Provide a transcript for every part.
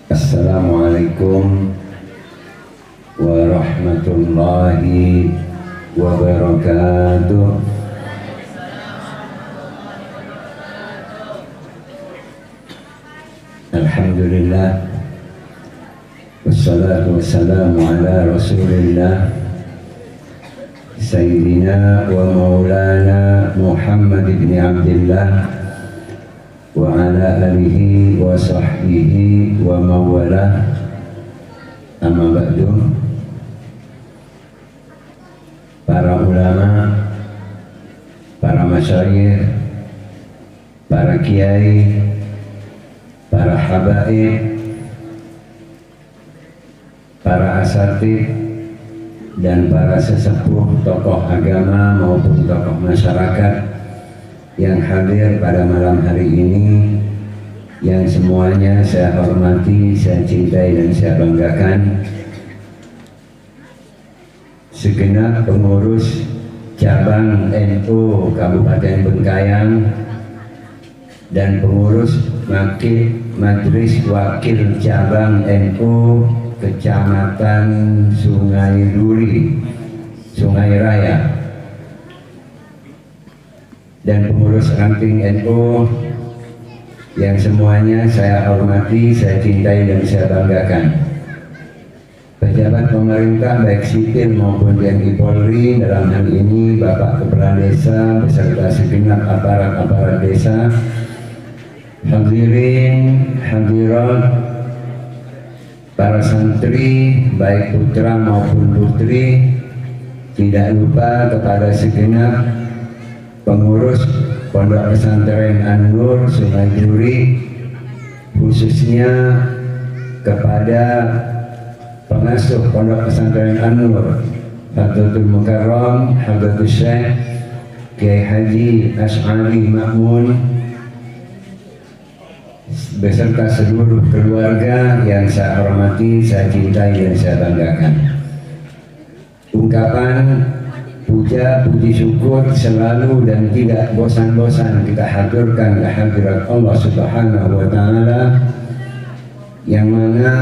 Assalamualaikum warahmatullahi wabarakatuh. Alhamdulillah, wassalatu wassalamu ala rasulillah Sayyidina wa maulana Muhammad ibn Abdillah wa ala alihi wa sahbihi wa mawalah. Amma ba'du. Para ulama, para masyayikh, para kiai, para habaib, para asatid, dan para sesepuh tokoh agama maupun tokoh masyarakat yang hadir pada malam hari ini, yang semuanya saya hormati, saya cintai dan saya banggakan. Segenap pengurus cabang NU Kabupaten Bengkayang dan pengurus Majelis Wakil Cabang NU Kecamatan Sungai Duri, Sungai Raya, dan pengurus ranting NU yang semuanya saya hormati, saya cintai dan saya banggakan. Pejabat pemerintah baik sipil maupun TNI Polri, dalam hal ini Bapak Kepala Desa beserta segenap aparat-aparat desa, hadirin, hadirat, para santri baik putra maupun putri, tidak lupa kepada segenap pengurus Pondok Pesantren An-Nur Sungai Duri, khususnya kepada pengasuh Pondok Pesantren An-Nur Hadratul Mukarram Hadratul Syekh Kiai Haji Asy'ari Ma'mun beserta seluruh keluarga yang saya hormati, saya cintai dan saya banggakan. Ungkapan puja, puji syukur selalu dan tidak bosan-bosan kita haturkan kehadirat Allah Subhanahu wa Ta'ala, yang mana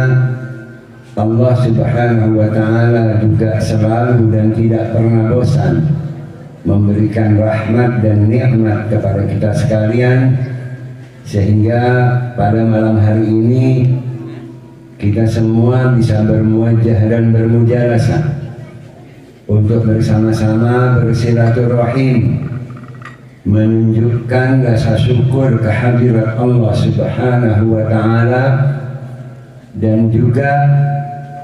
Allah Subhanahu wa Ta'ala juga selalu dan tidak pernah bosan memberikan rahmat dan nikmat kepada kita sekalian, sehingga pada malam hari ini kita semua bisa bermuajah dan bermujalasah untuk bersama-sama bersilaturahim, menunjukkan rasa syukur kehadirat Allah Subhanahu wa Ta'ala, dan juga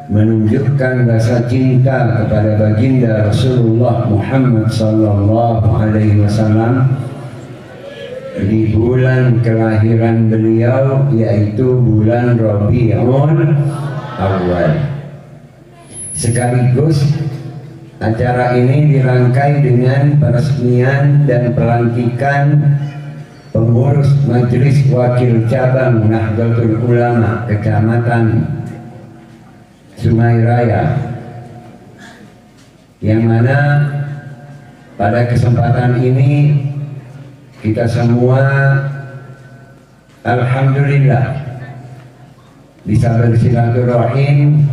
menunjukkan rasa cinta kepada baginda Rasulullah Muhammad sallallahu alaihi wasallam di bulan kelahiran beliau, yaitu bulan Rabiul Awal. Sekaligus acara ini dirangkai dengan peresmian dan pelantikan pengurus Majelis Wakil Cabang Nahdlatul Ulama Kecamatan Sungai Raya, yang mana pada kesempatan ini kita semua alhamdulillah bisa bersilaturahim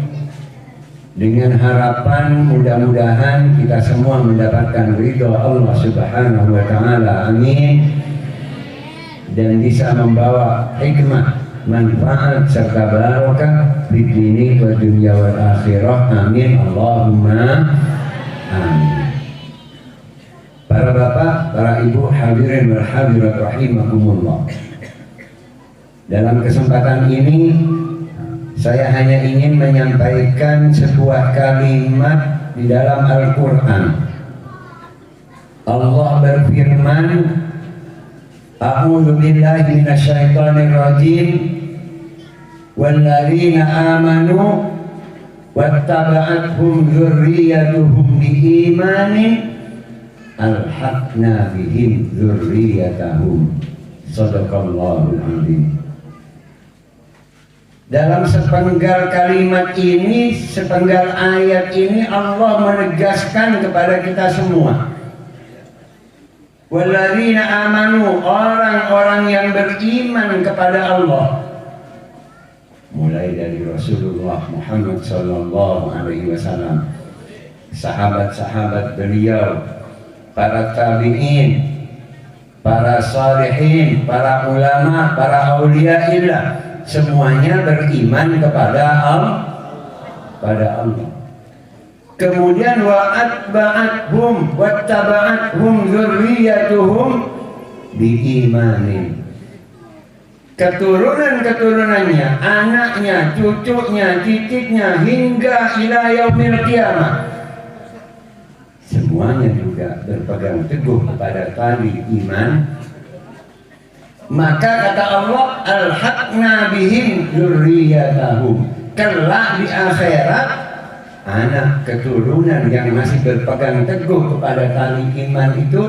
dengan harapan mudah-mudahan kita semua mendapatkan ridho Allah Subhanahu wa Ta'ala, amin, dan bisa membawa hikmah, manfaat serta barakah di dini wa dunya wal akhirah, amin, Allahumma amin. Para bapak, para ibu, hadirin wal hadirat rahimakumullah, dalam kesempatan ini saya hanya ingin menyampaikan sebuah kalimat di dalam Al-Quran. Allah berfirman, A'udzu billahi minasyaitonir rajim, walladzina amanu wattaba'athum dzurriyyatuhum biimanin alhaqna bihim dzurriyyatahum. Shadaqallahul azim. Dalam sepenggal kalimat ini, sepenggal ayat ini, Allah menegaskan kepada kita semua, walladzina amanu, orang-orang yang beriman kepada Allah, mulai dari Rasulullah Muhammad sallallahu alaihi wasallam, sahabat-sahabat beliau, para tabi'in, para salihin, para ulama, para auliaillah, semuanya beriman kepada Allah. Kemudian wa atba'athum wattaba'athum dzurriyyatuhum biimanin. Keturunan-keturunannya, anaknya, cucunya, cicitnya hingga ila yaumil qiyamah, semuanya juga berpegang teguh kepada tali iman. Maka kata Allah, alhaqna bihim dzurriyyatahum, kelak di akhirat anak keturunan yang masih berpegang teguh kepada tali iman itu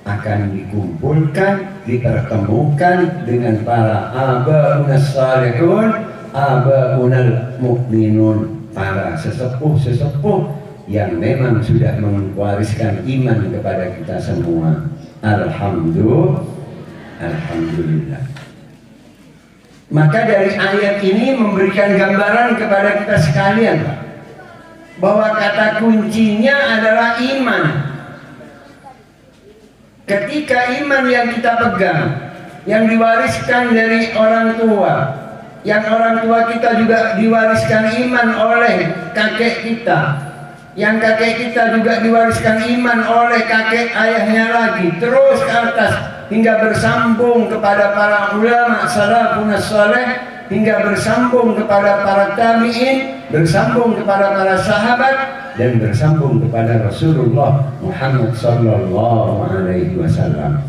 akan dikumpulkan, dipertemukan dengan para abaunnas salihun, abaunal mukminun, para sesepuh-sesepuh yang memang sudah mewariskan iman kepada kita semua. Alhamdulillah. Maka dari ayat ini memberikan gambaran kepada kita sekalian, Pak, bahwa kata kuncinya adalah iman. Ketika iman yang kita pegang, yang diwariskan dari orang tua, yang orang tua kita juga diwariskan iman oleh kakek kita, yang kakek kita juga diwariskan iman oleh kakek ayahnya lagi, terus ke atas hingga bersambung kepada para ulama salafun saleh, hingga bersambung kepada para tabi'in, bersambung kepada para sahabat, dan bersambung kepada Rasulullah Muhammad sallallahu alaihi wasallam.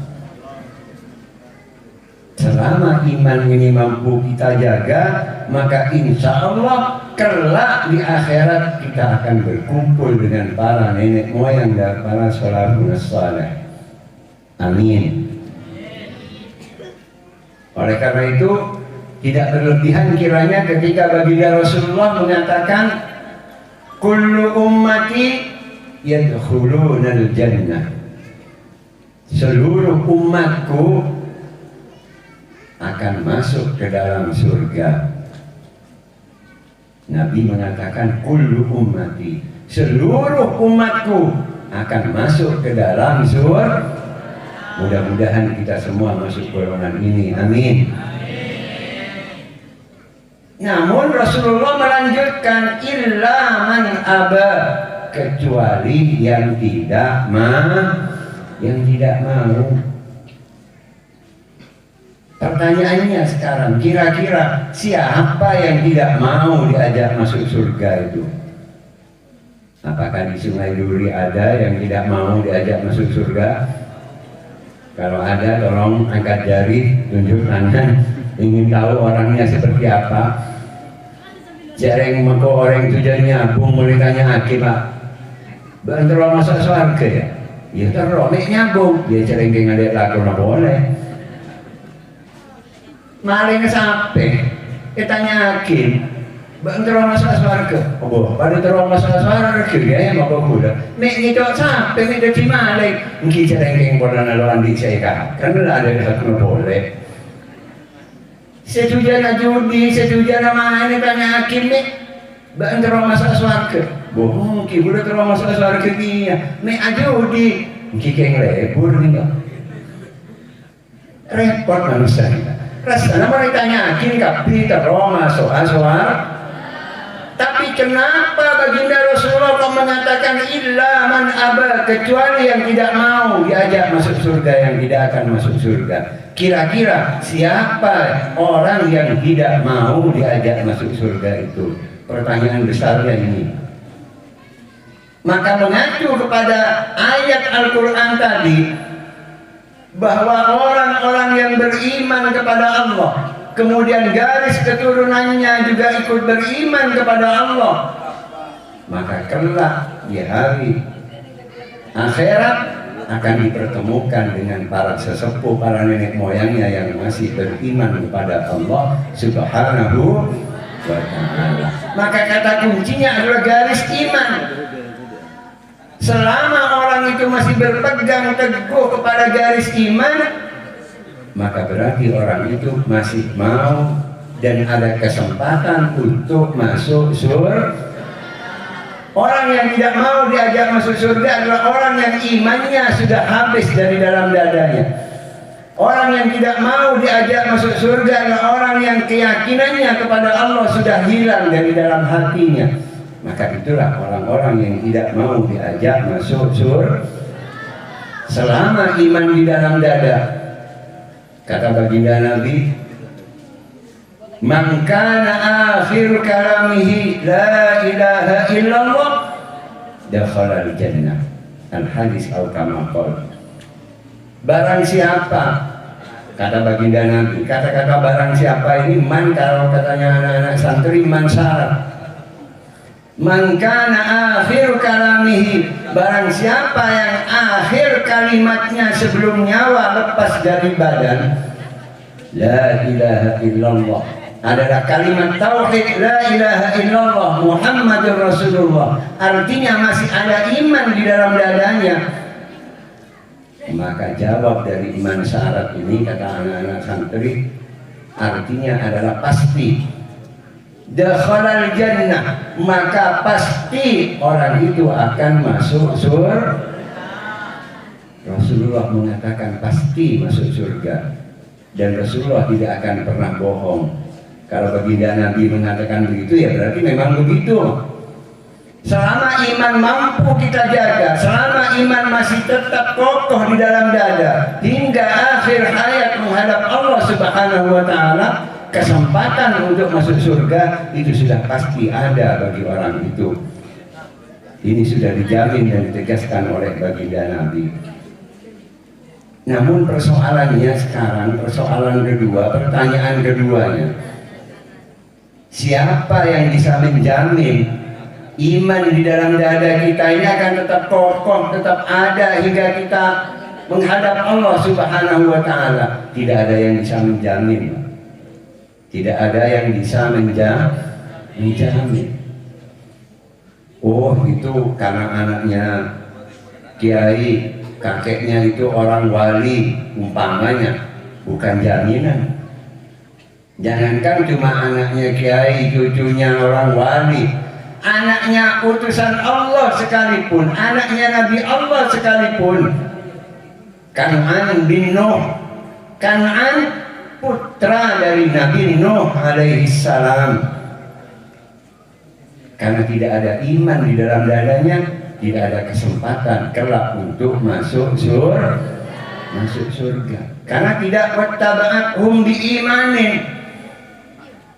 Selama iman ini mampu kita jaga, maka insya Allah kelak di akhirat kita akan berkumpul dengan para nenek moyang dan para salafun saleh. Amin. Oleh karena itu, tidak berlebihan kiranya ketika baginda Rasulullah mengatakan, kullu ummati yadkhulunal jannah, seluruh umatku akan masuk ke dalam surga. Nabi mengatakan kullu ummati, seluruh umatku akan masuk ke dalam surga. Mudah-mudahan kita semua masuk golongan ini. Amin. Namun Rasulullah melanjutkan, illa man aba, kecuali yang tidak mau. Pertanyaannya sekarang, kira-kira siapa yang tidak mau diajak masuk surga itu? Apakah di Sungai Duri ada yang tidak mau diajak masuk surga? Kalau ada, tolong angkat jari, tunjuk tangan. Ingin tahu orangnya seperti apa? Jarang mengko orang tujuannya nyambung, mulai tanya hakim, Pak, bantu masuk surga ya? Ya terus, mek nyambung. Dia jarang ngadek laku, nggak boleh. Maling sampai, tanya hakim, bantu masuk surga. Oh, pada terus masuk surga ya, mau kau kuda. Mek ngidok sampai, mek jadi maling. Mungkin jarang yang pernah lawan di saya karena ada hak nggak boleh. Setujana judi, setujana main, tanya hakim nih, bang terus masuk surga. Bohong, ki udah terus masuk surga dia. Nih judi, ki keng lebur nih nggak. Repot manusia kita. Rasanya mau ditanya hakim kapi terus masuk surga. Tapi kenapa baginda Rasulullah kok mengatakan illa man aba, kecuali yang tidak mau diajak masuk surga, yang tidak akan masuk surga? Kira-kira siapa orang yang tidak mau diajak masuk surga itu? Pertanyaan besarnya ini. Maka mengacu kepada ayat Al-Quran tadi, bahwa orang-orang yang beriman kepada Allah, kemudian garis keturunannya juga ikut beriman kepada Allah, maka kelak di hari akhirat akan dipertemukan dengan para sesepuh, para nenek moyangnya yang masih beriman kepada Allah Subhanahu wa ta'ala. Maka kata kuncinya adalah garis iman. Selama orang itu masih berpegang teguh kepada garis iman, maka berarti orang itu masih mau dan ada kesempatan untuk masuk surga. Orang yang tidak mau diajak masuk surga adalah orang yang imannya sudah habis dari dalam dadanya. Orang yang tidak mau diajak masuk surga adalah orang yang keyakinannya kepada Allah sudah hilang dari dalam hatinya. Maka itulah orang-orang yang tidak mau diajak masuk surga. Selama iman di dalam dada, kata baginda Nabi, man kana akhir kalamihi la ilaha illallah dakhala al-jannah. Al-hadis atau kama qala. Barang siapa, kata baginda Nabi, kata-kata barang siapa ini man, kalau katanya anak-anak santri, man syarat. Man kana akhir kalamihi, barang siapa yang akhir kalimatnya sebelum nyawa lepas dari badan, la ilaha illallah, adalah kalimat tauhid, la ilaha illallah Muhammadur Rasulullah, artinya masih ada iman di dalam dadanya. Maka jawab dari iman syarat ini, kata anak-anak santri, artinya adalah pasti. Dakhalal jannah, maka pasti orang itu akan masuk surga. Rasulullah mengatakan pasti masuk surga, dan Rasulullah tidak akan pernah bohong. Kalau baginda Nabi mengatakan begitu, ya berarti memang begitu. Selama iman mampu kita jaga, selama iman masih tetap kokoh di dalam dada hingga akhir hayat menghadap Allah Subhanahu wa Ta'ala, kesempatan untuk masuk surga itu sudah pasti ada bagi orang itu. Ini sudah dijamin dan ditegaskan oleh baginda Nabi. Namun persoalannya sekarang, persoalan kedua, pertanyaan keduanya, siapa yang bisa menjamin iman di dalam dada kita ini akan tetap kokoh, tetap ada hingga kita menghadap Allah Subhanahu wa Ta'ala? Tidak ada yang bisa menjamin. Tidak ada yang bisa menjamin. Oh, itu karena anaknya kiai, kakeknya itu orang wali, umpamanya, bukan jaminan. Jangankan cuma anaknya kiai, cucunya orang wali, anaknya utusan Allah sekalipun, anaknya Nabi Allah sekalipun, Kan'an bin Nuh, Kan'an putra dari Nabi Nuh alaihi salam, karena tidak ada iman di dalam dadanya, tidak ada kesempatan kelak untuk masuk surga. Karena tidak wattaba'athum biimanin.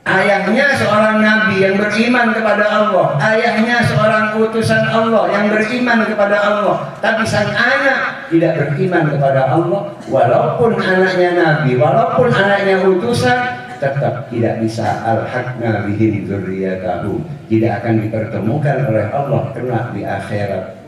Ayahnya seorang nabi yang beriman kepada Allah, ayahnya seorang utusan Allah yang beriman kepada Allah, tapi sang anak tidak beriman kepada Allah. Walaupun anaknya nabi, walaupun anaknya utusan, tetap tidak bisa al-haqna bihim dzurriyyatahum, tidak akan dipertemukan oleh Allah kelak di akhirat.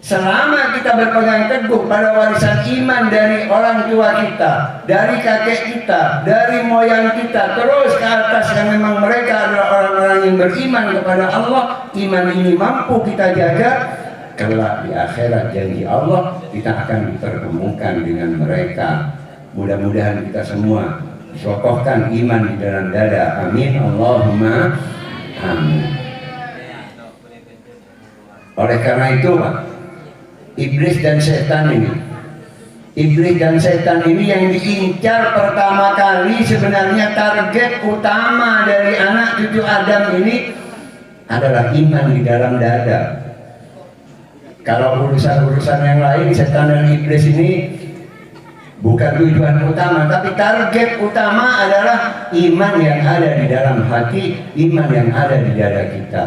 Selama kita berpegang teguh pada warisan iman dari orang tua kita, dari kakek kita, dari moyang kita, terus ke atas, yang memang mereka adalah orang-orang yang beriman kepada Allah, iman ini mampu kita jaga, kelak di akhirat janji Allah kita akan dipertemukan dengan mereka. Mudah-mudahan kita semua kokohkan iman di dalam dada. Amin, Allahumma amin. Oleh karena itu, Pak, Iblis dan setan ini yang diincar pertama kali, sebenarnya target utama dari anak cucu Adam ini adalah iman di dalam dada. Kalau urusan-urusan yang lain, setan dan iblis ini bukan tujuan utama, tapi target utama adalah iman yang ada di dalam hati, iman yang ada di dada kita.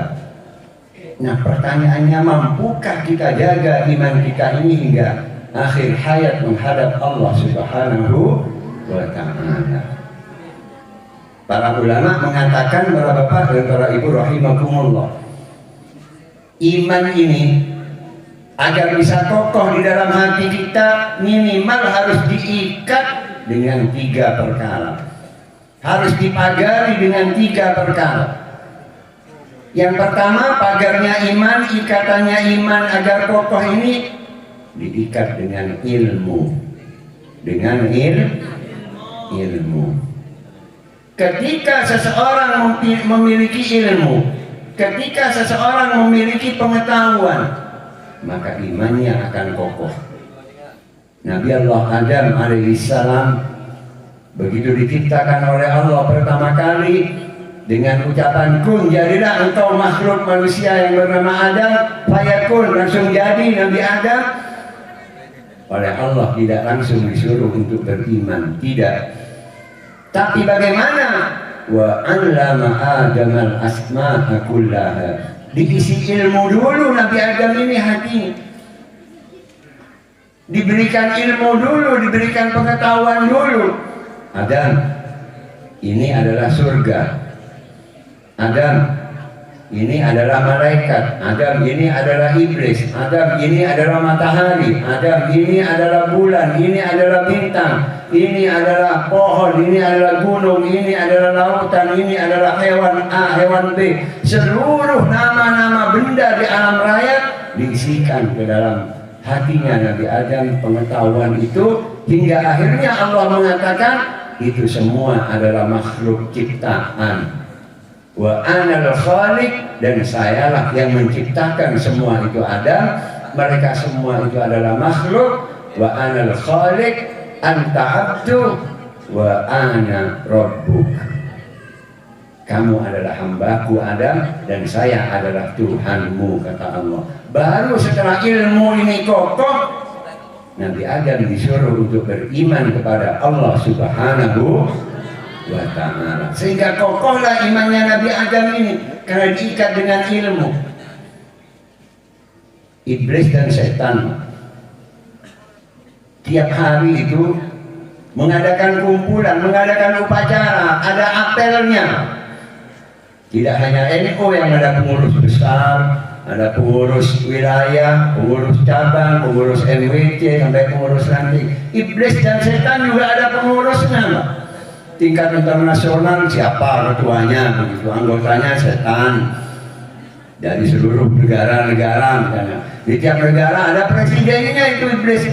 Nah, pertanyaannya, mampukah kita jaga iman kita ini hingga akhir hayat menghadap Allah Subhanahu wa Ta'ala? Para ulama mengatakan, para bapak dan para ibu rahimakumullah, iman ini agar bisa kokoh di dalam hati kita, minimal harus diikat dengan 3 perkara, harus dipagari dengan 3 perkara. Yang pertama, pagarnya iman, ikatannya iman agar kokoh ini diikat dengan ilmu. Dengan ilmu. Ketika seseorang memiliki ilmu, ketika seseorang memiliki pengetahuan, maka imannya akan kokoh. Nabi Allah Adam alaihissalam begitu diciptakan oleh Allah pertama kali dengan ucapan kun, jadilah engkau makhluk manusia yang bernama Adam, fayakun, langsung jadi Nabi Adam. Oleh Allah tidak langsung disuruh untuk beriman, tidak. Tapi bagaimana? Wa 'allama Adam al-asma'a kullaha. Diisi ilmu dulu Nabi Adam ini hatinya. Diberikan ilmu dulu, diberikan pengetahuan dulu. Adam, ini adalah surga. Adam, ini adalah malaikat. Adam, ini adalah iblis. Adam, ini adalah matahari. Adam, ini adalah bulan. Ini adalah bintang. Ini adalah pohon. Ini adalah gunung. Ini adalah lautan. Ini adalah hewan A, hewan B. Seluruh nama-nama benda di alam raya diisikan ke dalam hatinya Nabi Adam, pengetahuan itu, hingga akhirnya Allah mengatakan itu semua adalah makhluk ciptaan. Wa anal khaliq, dan sayalah yang menciptakan semua itu Adam, mereka semua itu adalah makhluk. Wa anal khaliq anta abdu wa ana rabbuk. Kamu adalah hambaku Adam dan saya adalah Tuhanmu, kata Allah. Baru setelah ilmu ini kokoh, Nabi Adam disuruh untuk beriman kepada Allah Subhanahu wa ta'ala. Sehingga kokohlah imannya Nabi Adam ini karena diikat dengan ilmu. Iblis dan setan tiap hari itu mengadakan kumpulan, mengadakan upacara, ada apelnya. Tidak hanya NU yang ada pengurus besar, ada pengurus wilayah, pengurus cabang, pengurus MWC, sampai pengurus ranting. Iblis dan setan juga ada pengurusnya, Pak. Tingkat internasional siapa ketuanya, begitu, anggotanya setan. Dari seluruh negara-negara, misalnya. Di tiap negara ada presidennya, itu iblis.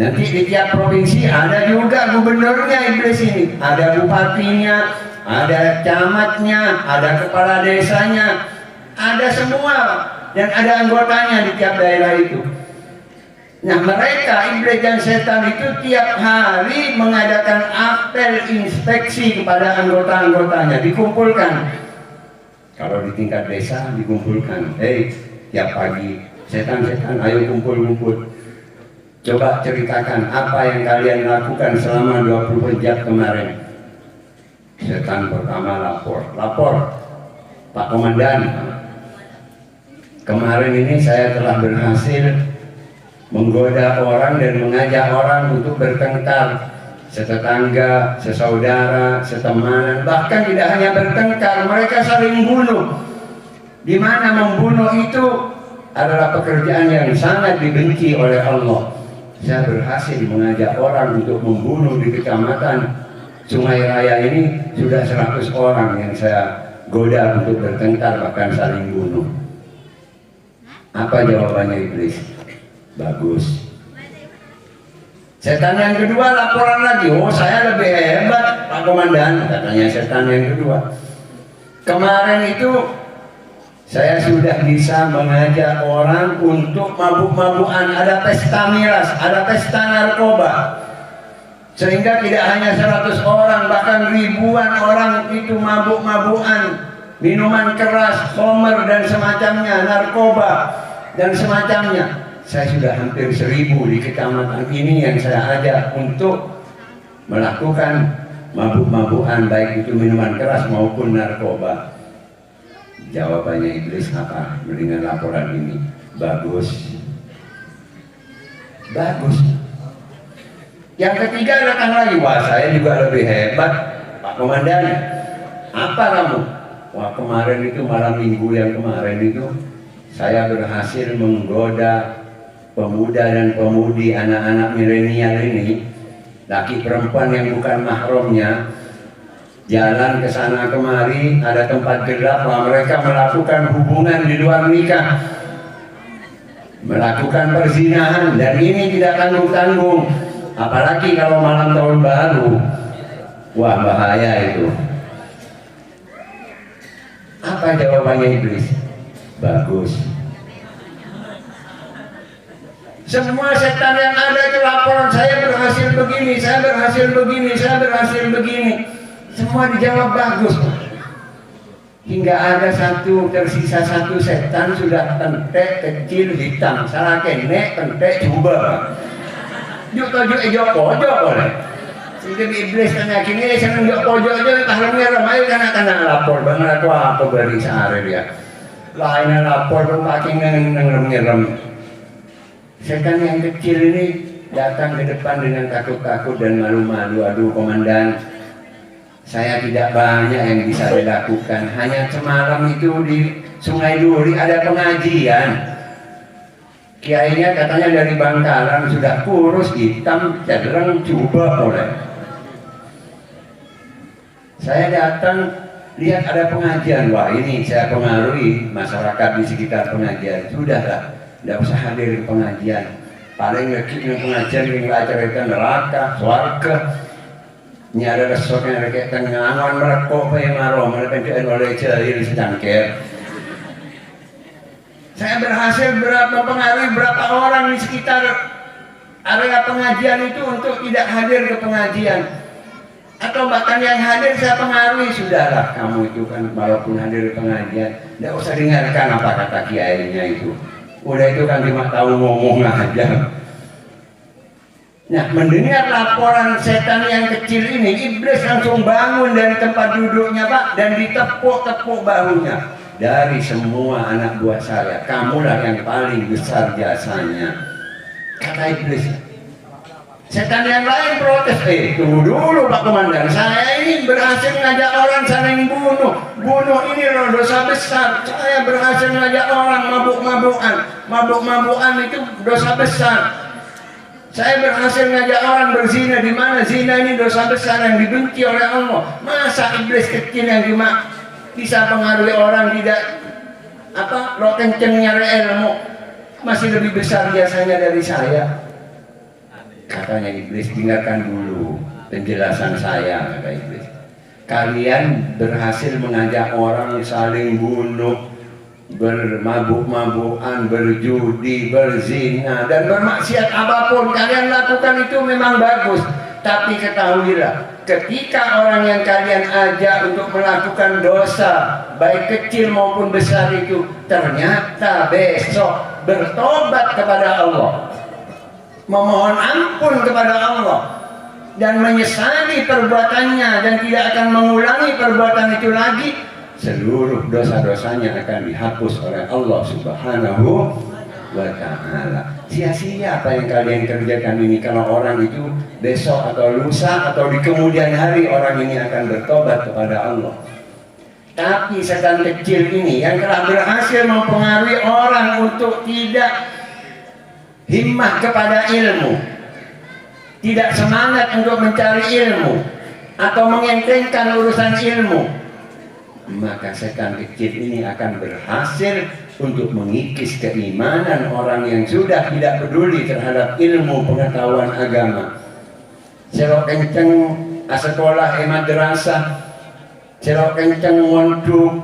Nanti di tiap provinsi ada juga gubernurnya iblis ini, ada bupatinya, ada camatnya, ada kepala desanya, ada semua, dan ada anggotanya di tiap daerah itu. Nah, mereka iblis dan setan itu tiap hari mengadakan apel inspeksi kepada anggota-anggotanya, dikumpulkan. Kalau di tingkat desa dikumpulkan, tiap pagi setan-setan ayo kumpul-kumpul. Coba ceritakan apa yang kalian lakukan selama 20 jam kemarin. Setan pertama lapor, Pak Komandan, kemarin ini saya telah berhasil menggoda orang dan mengajak orang untuk bertengkar, setetangga, sesaudara, setemanan, bahkan tidak hanya bertengkar, mereka saling bunuh. Di mana membunuh itu adalah pekerjaan yang sangat dibenci oleh Allah. Saya berhasil mengajak orang untuk membunuh di kecamatan Sungai Raya ini, sudah 100 orang yang saya goda untuk bertengkar, bahkan saling bunuh. Apa jawabannya iblis? Bagus. Setan yang kedua laporan lagi, saya lebih hebat Pak Komandan, katanya setan yang kedua. Kemarin itu saya sudah bisa mengajak orang untuk mabuk-mabukan, ada pesta miras, ada pesta narkoba. Sehingga tidak hanya 100 orang, bahkan ribuan orang itu mabuk-mabukan, minuman keras, khamr dan semacamnya, narkoba dan semacamnya. Saya sudah hampir 1000 di kecamatan ini yang saya ajak untuk melakukan mabuk-mabukan, baik itu minuman keras maupun narkoba. Jawabannya iblis apa dengan laporan ini? Bagus. Bagus. Yang ketiga datang lagi, wah saya juga lebih hebat Pak Komandan. Apa kamu? Wah kemarin itu malam minggu yang kemarin itu saya berhasil menggoda pemuda dan pemudi, anak-anak milenial ini, laki perempuan yang bukan mahramnya, jalan ke sana kemari, ada tempat gelap, mereka melakukan hubungan di luar nikah, melakukan perzinahan, dan ini tidak tanggung-tanggung, apalagi kalau malam tahun baru. Wah, bahaya itu. Apa jawabannya iblis? Bagus. Semua setan yang ada itu laporan, saya berhasil begini, saya berhasil begini, saya berhasil begini. Semua dijawab bagus. Hingga ada tersisa satu setan sudah kentek kecil hitam, salah kene kentek coba. Juk tojuk ejok pojok boleh. Sehingga iblis tanya kini seneng juk pojok aja tahlungnya ramai karena lapor banget aku apa beri sehari dia. Lainnya lapor pun pakai ngerem. Setan yang kecil ini datang ke depan dengan takut-takut dan malu-malu. Aduh komandan, saya tidak banyak yang bisa dilakukan. Hanya semalam itu di Sungai Duri ada pengajian. Kiainya katanya dari Bangkalan, sudah kurus, hitam, cenderung coba oleh. Saya datang, lihat ada pengajian. Wah ini saya pengaruhi masyarakat di sekitar pengajian. Sudahlah, tidak usah hadir ke pengajian. Paling ngekip pengajian yang acara neraka, swarga. Ini ada resort yang kayak tengangan merekok pemaro, mereka tidak oleh jahil sedangker. Saya berhasil mempengaruhi berapa orang di sekitar area pengajian itu untuk tidak hadir ke pengajian. Atau bahkan yang hadir saya pengaruhi, sudahlah kamu itu kan walaupun hadir ke pengajian, tidak usah dengarkan apa kata kiainya itu. Udah itu kan cuma tahu ngomong aja. Nah, mendengar laporan setan yang kecil ini, iblis langsung bangun dari tempat duduknya Pak dan ditepuk-tepuk bahunya. Dari semua anak buah saya, kamulah yang paling besar jasanya, kata iblis. Setan yang lain protes, tunggu dulu Pak Komandan, saya ini berhasil ngajak orang saling bunuh ini loh dosa besar. Saya berhasil ngajak orang mabuk-mabukan itu dosa besar. Saya berhasil ngajak orang berzina, di mana zina ini dosa besar yang dibenci oleh Allah. Masa iblis kecil yang bisa pengaruhi orang tidak lo kencengnya ilmu masih lebih besar biasanya dari saya. Katanya iblis, dengarkan dulu penjelasan saya, kata iblis. Kalian berhasil mengajak orang saling bunuh, bermabuk-mabukan, berjudi, berzina, dan bermaksiat apapun kalian lakukan itu memang bagus. Tapi ketahuilah, ketika orang yang kalian ajak untuk melakukan dosa, baik kecil maupun besar itu, ternyata besok bertobat kepada Allah, memohon ampun kepada Allah, dan menyesali perbuatannya dan tidak akan mengulangi perbuatan itu lagi, seluruh dosa-dosanya akan dihapus oleh Allah Subhanahu wa ta'ala. Sia-sia apa yang kalian kerjakan ini kalau orang itu besok atau lusa atau di kemudian hari orang ini akan bertobat kepada Allah. Tapi setan kecil ini yang telah berhasil mempengaruhi orang untuk tidak himmah kepada ilmu, tidak semangat untuk mencari ilmu atau mengentengkan urusan ilmu, maka setan kecil ini akan berhasil untuk mengikis keimanan orang yang sudah tidak peduli terhadap ilmu pengetahuan agama. Selok kenceng sekolah madrasah, selok kenceng mondok.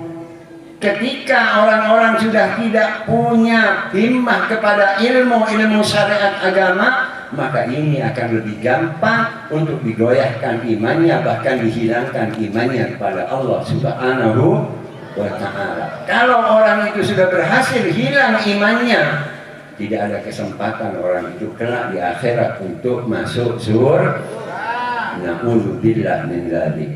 Ketika orang-orang sudah tidak punya himmah kepada ilmu syariat agama, maka ini akan lebih gampang untuk digoyahkan imannya, bahkan dihilangkan imannya kepada Allah Subhanahu wa ta'ala. Kalau orang itu sudah berhasil hilang imannya, tidak ada kesempatan orang itu kelak di akhirat untuk masuk surga. Na'udzubillah min dzalik.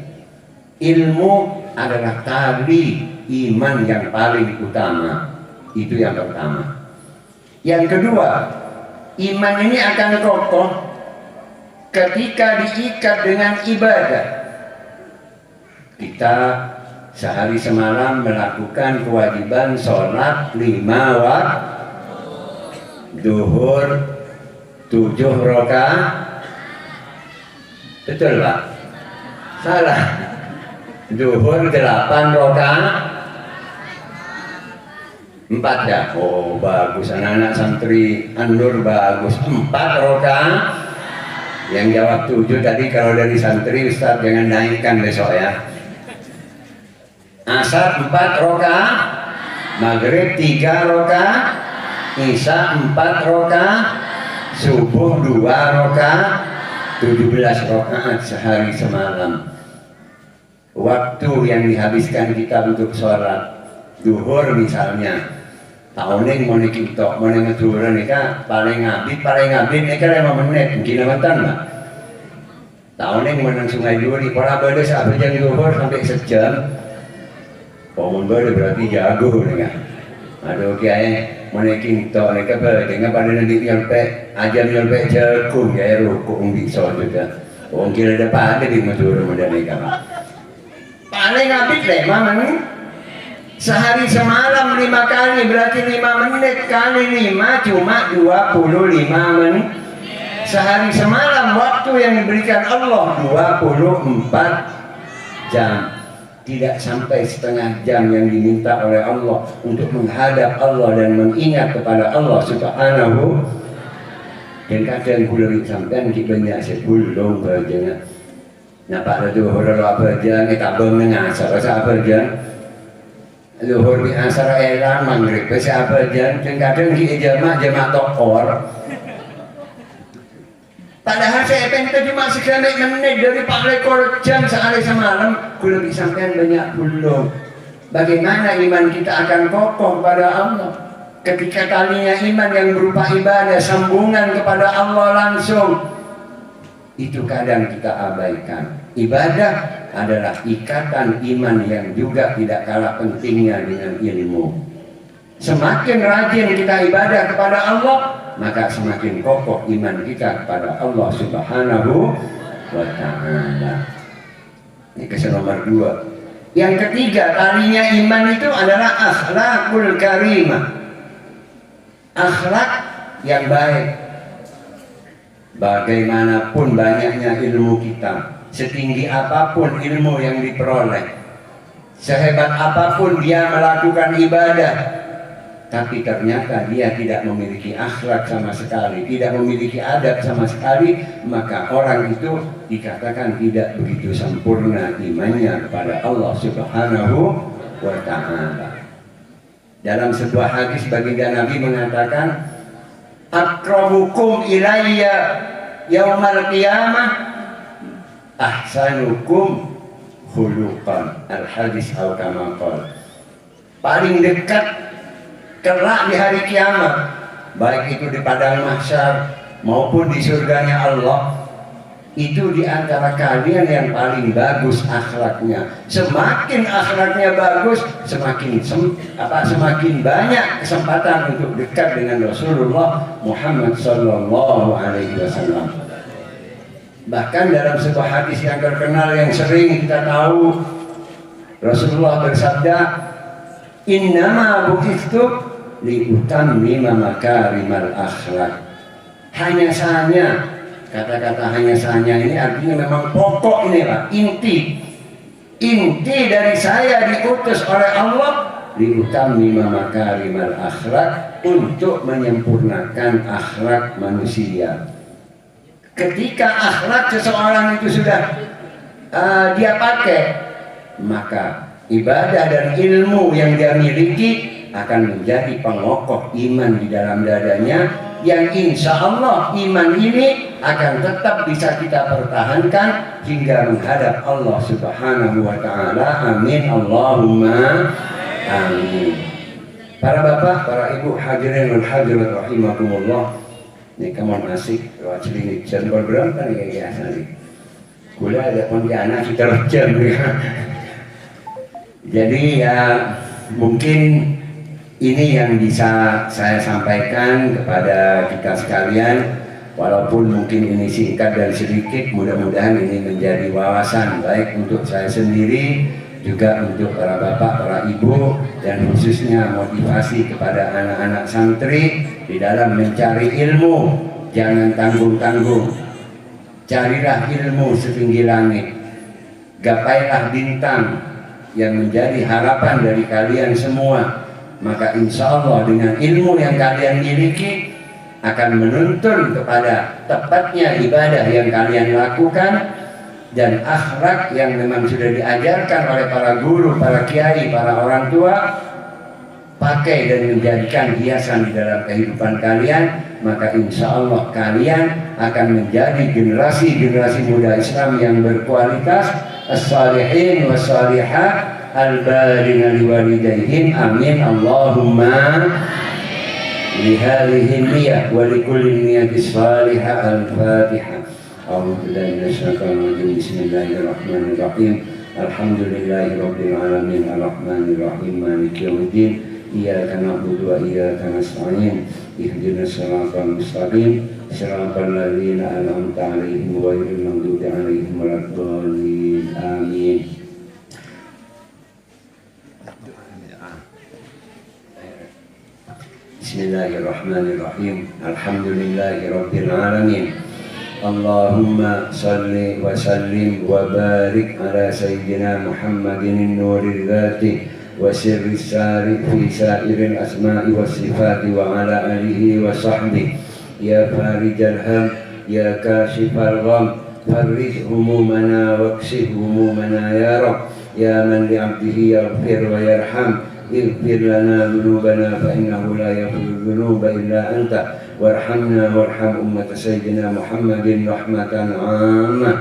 Ilmu adalah tali iman yang paling utama. Itu yang pertama. Yang kedua, iman ini akan kokoh ketika diikat dengan ibadah. Kita sehari semalam melakukan kewajiban sholat 5 waktu, duhur 7 rakaat, betul Pak? Salah. Duhur 8 rakaat, 4 ya? Oh bagus, anak-anak santri An-Nur bagus. 4 rakaat Yang jawab 7 tadi kalau dari santri Ustaz jangan naikkan besok ya. Asar 4 rakaat, maghrib 3 rakaat, isya 4 rakaat, subuh 2 rakaat, 17 rakaat sehari semalam. Waktu yang dihabiskan kita untuk sholat duhur misalnya, tahun ini mau kita mau ngeduran nika paling ngabit nika 5 menit mungkin aman lah. Tahun ini mau nang Sungai Duri, kalau berada sampai jam duhur sampai sejam. Pomondo berarti jago nih kan. Aduh kiai menekin to nek dengan pada nanti nyampe aja nyampe jagung kiai rukuk bisa juga. Wong kira ada pada di Madura modern nih kan. Paling habis 5 menit. Sehari semalam 5 kali berarti 5 menit kali 5 cuma 25 menit. Sehari semalam waktu yang diberikan Allah 24 jam. Tidak sampai setengah jam yang diminta oleh Allah untuk menghadap Allah dan mengingat kepada Allah Subhanahu. Dan kadang kulit sampai kita banyak sebelum berjalan. Nampak itu horor apa aja, kita bangun ngasar apa aja. Luhur di asar elang maghrib apa aja. Dan kadang di jamaah tokor. Padahal saya pengen cuma sekian menit dari 4 jam sehari semalam, kulit disampaikan banyak belum. Bagaimana iman kita akan kokoh pada Allah? Ketika talinya iman yang berupa ibadah, sambungan kepada Allah langsung, itu kadang kita abaikan. Ibadah adalah ikatan iman yang juga tidak kalah pentingnya dengan ilmu. Semakin rajin kita ibadah kepada Allah, maka semakin kokoh iman kita kepada Allah Subhanahu wa ta'ala. Ini kesan nomor 2. Yang ketiga, talinya iman itu adalah akhlakul karimah. Akhlak yang baik. Bagaimanapun banyaknya ilmu kita, setinggi apapun ilmu yang diperoleh, sehebat apapun dia melakukan ibadah, tapi ternyata dia tidak memiliki akhlak sama sekali, tidak memiliki adab sama sekali, maka orang itu dikatakan tidak begitu sempurna imannya kepada Allah Subhanahu wa ta'ala. Dalam sebuah hadis baginda Nabi mengatakan, akramukum ilayya yaumal qiyamah ahsanukum khuluqan. Al-hadis al-kama qala. Paling dekat kelak di hari kiamat, baik itu di padang mahsyar maupun di surganya Allah, itu di antara kalian yang paling bagus akhlaknya. Semakin akhlaknya bagus, semakin banyak kesempatan untuk dekat dengan Rasulullah Muhammad sallallahu alaihi wasallam. Bahkan dalam sebuah hadis yang terkenal yang sering kita tahu, Rasulullah bersabda, innama bu'istu liutammima makarimal akhlak. Hanya saja, kata-kata hanya saja ini artinya memang pokok ini Pak, inti dari saya diutus oleh Allah liutammima makarimal akhlak, untuk menyempurnakan akhlak manusia. Ketika akhlak seseorang itu sudah dia pakai, maka ibadah dan ilmu yang dia miliki akan menjadi pengokoh iman di dalam dadanya, yang insya Allah iman ini akan tetap bisa kita pertahankan hingga menghadap Allah Subhanahu wa ta'ala. Amin Allahumma amin. Para bapak, para ibu hadirin wal hadirat rahimakumullah. Ini kamu asik lewat sini dan program kan kayak asal. Kula ada Pontianak kita rejam ya. Jadi ya mungkin ini yang bisa saya sampaikan kepada kita sekalian, walaupun mungkin ini singkat dan sedikit, mudah-mudahan ini menjadi wawasan baik untuk saya sendiri, juga untuk para bapak, para ibu, dan khususnya motivasi kepada anak-anak santri di dalam mencari ilmu. Jangan tanggung-tanggung, carilah ilmu setinggi langit, gapailah bintang yang menjadi harapan dari kalian semua. Maka insya Allah dengan ilmu yang kalian miliki, akan menuntun kepada tepatnya ibadah yang kalian lakukan dan akhlak yang memang sudah diajarkan oleh para guru, para kiai, para orang tua, pakai dan menjadikan hiasan di dalam kehidupan kalian, maka insya Allah kalian akan menjadi generasi muda Islam yang berkualitas, as-salihin was-salihat al-barina liwalidaihim, amin Allahumma lihalihi niyah wa likulli niyatis salihah. Al-Fatihah. A'udzubillahi minasyaitonir rajim. Bismillahirrahmanirrahim. Alhamdulillahi rabbil alamin, arrahmanir rahim, maliki yaumiddin. Iyyaka na'budu wa iyyaka nasta'in. Ihdinas siratal mustaqim, siratal ladzina an'amta 'alaihim ghairil maghdubi 'alaihim waladdallin. Amin. Bismillahirrahmanirrahim. Alhamdulillahi rabbil alamin. Allahumma salli wa sallim wa barik ala sayyidina Muhammadin nuril dhati wa sirri sari fi sairil asma'i was sifati wa ala alihi wa sahbihi. Ya farijal ham, ya kashifal gham, farrij humumana waqsih humumana ya Rabb. Ya man li'abdihi yaghfir wa yarham, اغفر لنا ذنوبنا فإنه لا يغفر الذنوب إلا أنت وارحمنا وارحم أمة سيدنا محمد رحمة عامة.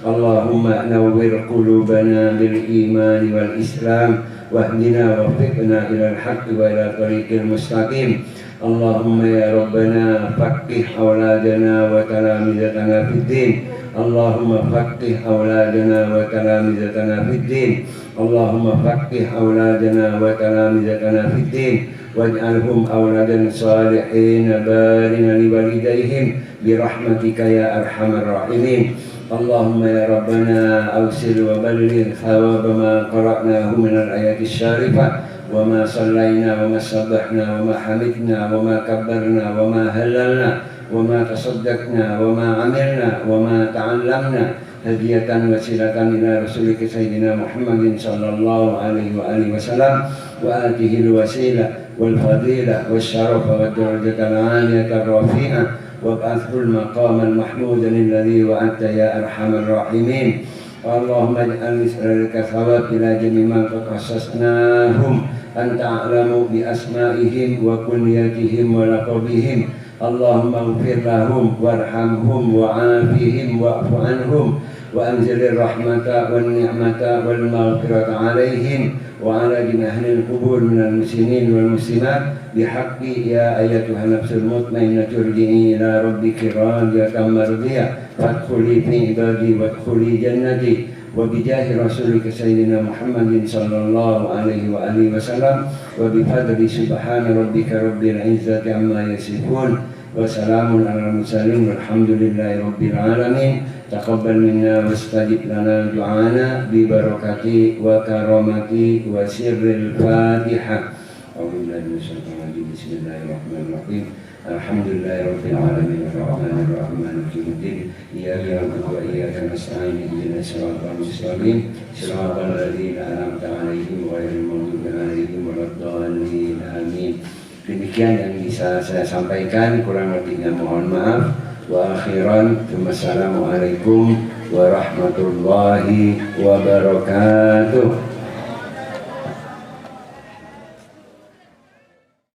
اللهم نور قلوبنا بالإيمان والإسلام واهدنا ووفقنا إلى الحق وإلى الطريق المستقيم. اللهم يا ربنا فقه أولادنا وتلامذتنا في الدين. اللهم فقه أولادنا وتلامذتنا في الدين. اللهم فقه أولادنا وتلامذتنا في الدين واجعلهم أولادا صالحين بارين لوالديهم برحمتك يا أرحم الراحمين. اللهم يا ربنا أوصل وبلغ ثواب ما قرأناه من الآيات الشارفة وما صلينا وما سبحنا وما حمدنا وما كبرنا وما هللنا وما تصدقنا وما عملنا وما تعلمنا هدية وسيلة إلى رسولك سيدنا محمد صلى الله عليه وآله وسلم وآته الوسيلة والفضيلة والشرف والدرجة العالية الرفيعة وابعثه المقام المحمود الذي وعدت يا أرحم الراحمين. اللهم اجعل ذلك ثواب إلى جميع من قد خصصناهم أنت أعلم بأسمائهم وكنيتهم ولقبهم. اللهم اغفر لهم وارحمهم وعافهم واعف عنهم وأنزل الرحمة والنعمة والمغفرة عليهم وعلى جميع أهل القبور من المسلمين والمسلمات بحق يا أيتها النفس المطمئنة ارجعي إلى ربك راضية مرضية فادخلي في عبادي وادخلي جنتي وبجاه رسولك سيدنا محمد صلى الله عليه وآله وسلم وبفضل سبحان ربك رب العزة عما يصفون وسلام على المرسلين والحمد لله رب العالمين. تقبل منا واستجب لنا دعانا ببركة وكرامة وسر الفاتحة. أعوذ بالله من الشيطان الرجيم. بسم الله الرحمن الرحيم. الحمد لله رب العالمين الرحمن الرحيم مالك يوم الدين إياك نعبد وإياك نستعين اهدنا الصراط المستقيم صراط الذين أنعمت عليهم غير المغضوب عليهم ولا الضالين آمين. Demikian yang bisa saya sampaikan, kurang lebihnya mohon maaf. Wa akhiran, wassalamualaikum warahmatullahi wabarakatuh.